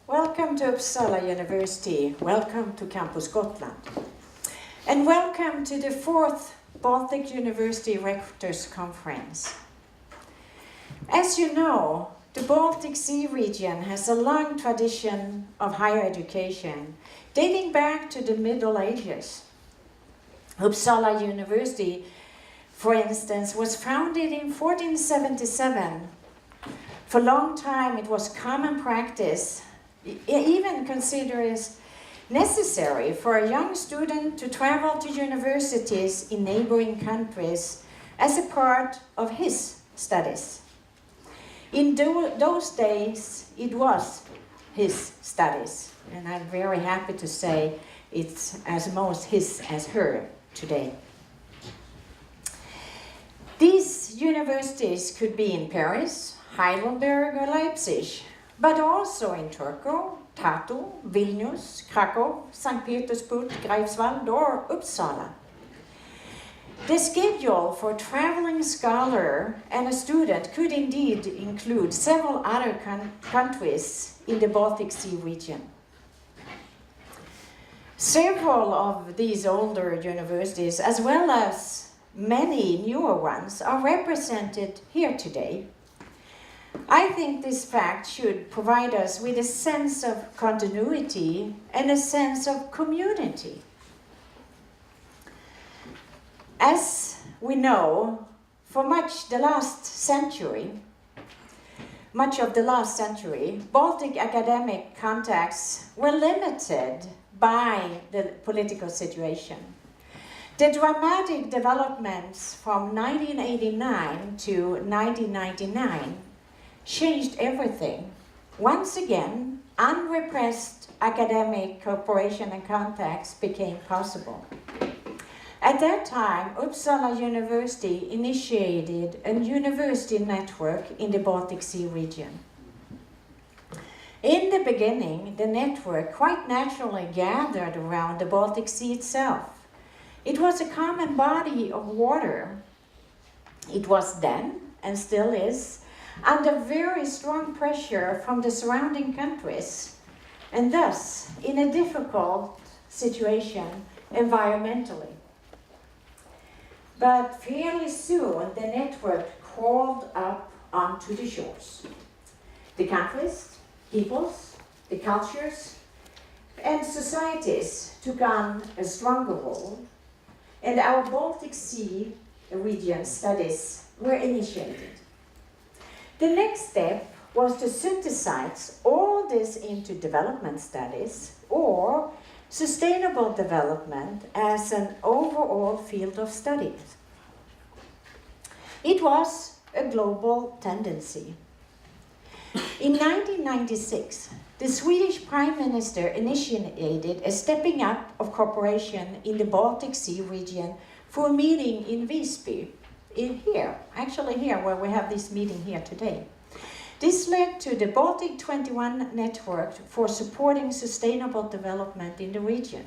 Welcome to Uppsala University, welcome to Campus Gotland, and welcome to the 4th Baltic University Rectors Conference. As you know, the Baltic Sea region has a long tradition of higher education, dating back to the Middle Ages. Uppsala University, for instance, was founded in 1477. For a long time it was common practice, even considered as necessary, for a young student to travel to universities in neighboring countries as a part of his studies. In those days, it was his studies, and I'm very happy to say it's as most his as her today. These universities could be in Paris, Heidelberg or Leipzig, but also in Turku, Tartu, Vilnius, Krakow, St. Petersburg, Greifswald or Uppsala. The schedule for a traveling scholar and a student could indeed include several other countries in the Baltic Sea region. Several of these older universities, as well as many newer ones, are represented here today. I think this fact should provide us with a sense of continuity and a sense of community. As we know, for much of the last century, Baltic academic contacts were limited by the political situation. The dramatic developments from 1989 to 1999 changed everything. Once again, unrepressed academic cooperation and contacts became possible. At that time, Uppsala University initiated a university network in the Baltic Sea region. In the beginning, the network quite naturally gathered around the Baltic Sea itself. It was a common body of water. It was then, and still is, under very strong pressure from the surrounding countries, and thus in a difficult situation environmentally. But fairly soon the network crawled up onto the shores. The countries, peoples, the cultures, and societies took on a stronger role, and our Baltic Sea region studies were initiated. The next step was to synthesize all this into development studies or sustainable development as an overall field of studies. It was a global tendency. In 1996, the Swedish Prime Minister initiated a stepping up of cooperation in the Baltic Sea region for a meeting in Visby, here where we have this meeting here today. This led to the Baltic 21 network for supporting sustainable development in the region.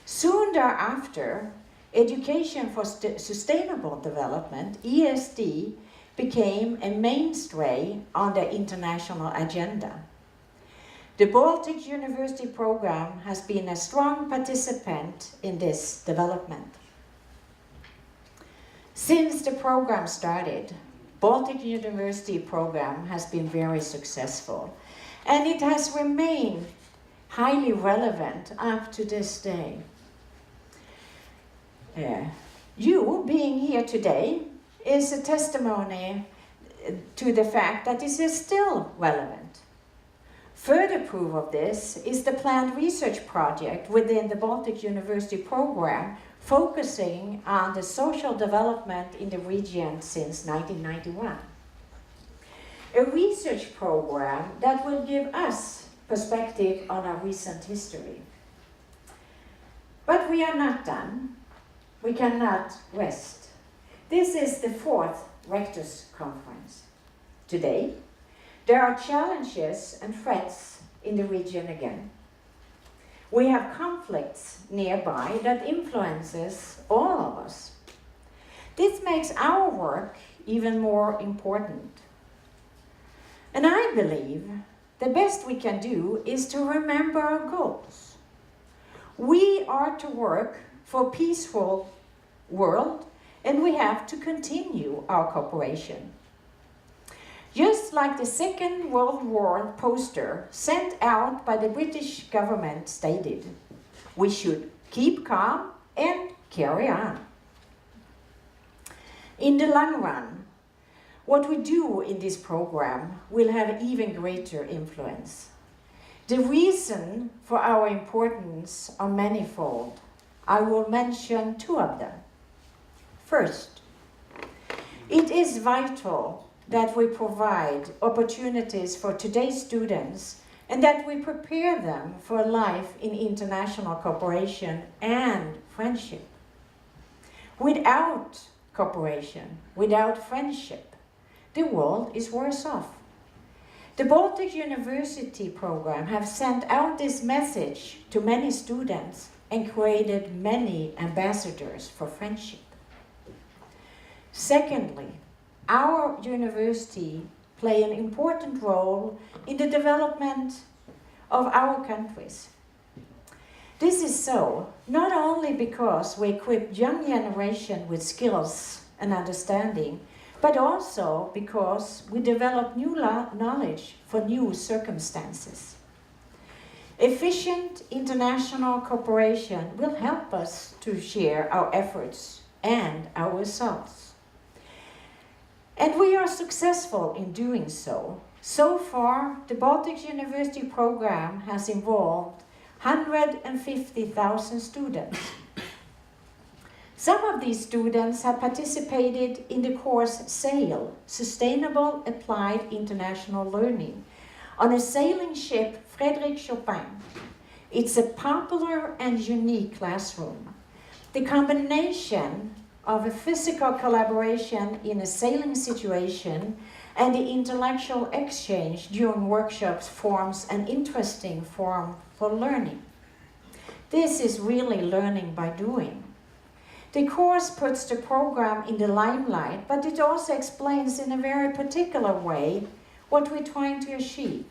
Soon thereafter, Education for Sustainable Development, ESD, became a mainstay on the international agenda. The Baltic University Programme has been a strong participant in this development. Since the program started, Baltic University Programme has been very successful, and it has remained highly relevant up to this day. You being here today is a testimony to the fact that this is still relevant. Further proof of this is the planned research project within the Baltic University Programme focusing on the social development in the region since 1991. A research program that will give us perspective on our recent history. But we are not done. We cannot rest. This is the 4th Rectors Conference. Today, there are challenges and threats in the region again. We have conflicts nearby that influences all of us. This makes our work even more important. And I believe the best we can do is to remember our goals. We are to work for a peaceful world, and we have to continue our cooperation. Just like the Second World War poster sent out by the British government stated, we should keep calm and carry on. In the long run, what we do in this program will have even greater influence. The reason for our importance are manifold. I will mention two of them. First, it is vital that we provide opportunities for today's students and that we prepare them for a life in international cooperation and friendship. Without cooperation, without friendship, the world is worse off. The Baltic University Programme have sent out this message to many students and created many ambassadors for friendship. Secondly, our university play an important role in the development of our countries. This is so not only because we equip young generation with skills and understanding, but also because we develop new knowledge for new circumstances. Efficient international cooperation will help us to share our efforts and our results. And we are successful in doing so. So far, the Baltic University Programme has involved 150,000 students. Some of these students have participated in the course SAIL, Sustainable Applied International Learning, on a sailing ship Frédéric Chopin. It's a popular and unique classroom. The combination of a physical collaboration in a sailing situation and the intellectual exchange during workshops forms an interesting form for learning. This is really learning by doing. The course puts the program in the limelight, but it also explains in a very particular way what we're trying to achieve.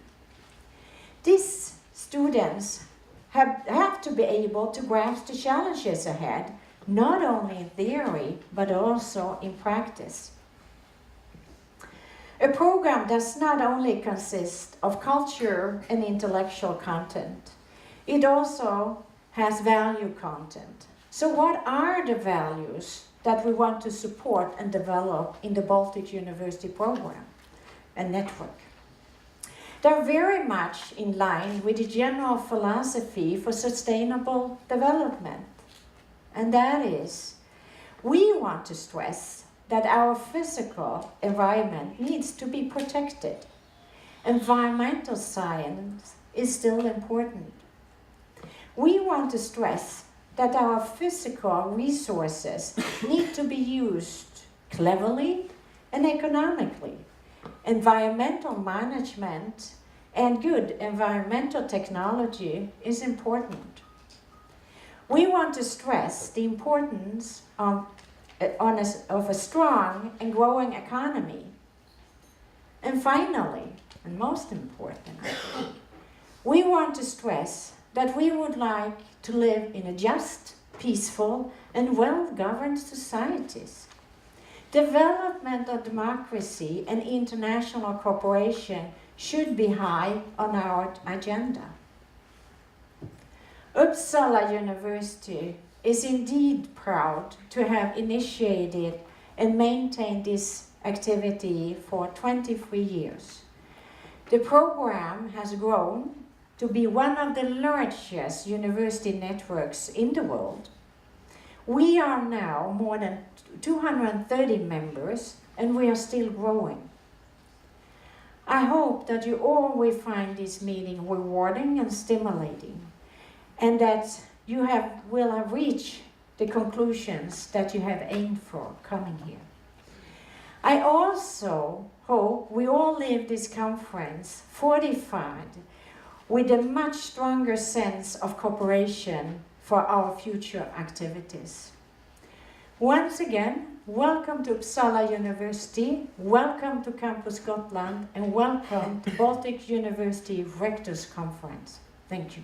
These students have to be able to grasp the challenges ahead, not only in theory, but also in practice. A program does not only consist of culture and intellectual content, it also has value content. So what are the values that we want to support and develop in the Baltic University Programme and network? They're very much in line with the general philosophy for sustainable development. And that is, we want to stress that our physical environment needs to be protected. Environmental science is still important. We want to stress that our physical resources need to be used cleverly and economically. Environmental management and good environmental technology is important. We want to stress the importance of a strong and growing economy. And finally, and most important, we want to stress that we would like to live in a just, peaceful, and well-governed societies. Development of democracy and international cooperation should be high on our agenda. Uppsala University is indeed proud to have initiated and maintained this activity for 23 years. The program has grown to be one of the largest university networks in the world. We are now more than 230 members, and we are still growing. I hope that you all will find this meeting rewarding and stimulating, and that you will have reached the conclusions that you have aimed for coming here. I also hope we all leave this conference fortified with a much stronger sense of cooperation for our future activities. Once again, welcome to Uppsala University, welcome to Campus Scotland, and welcome to Baltic University Rectors Conference. Thank you.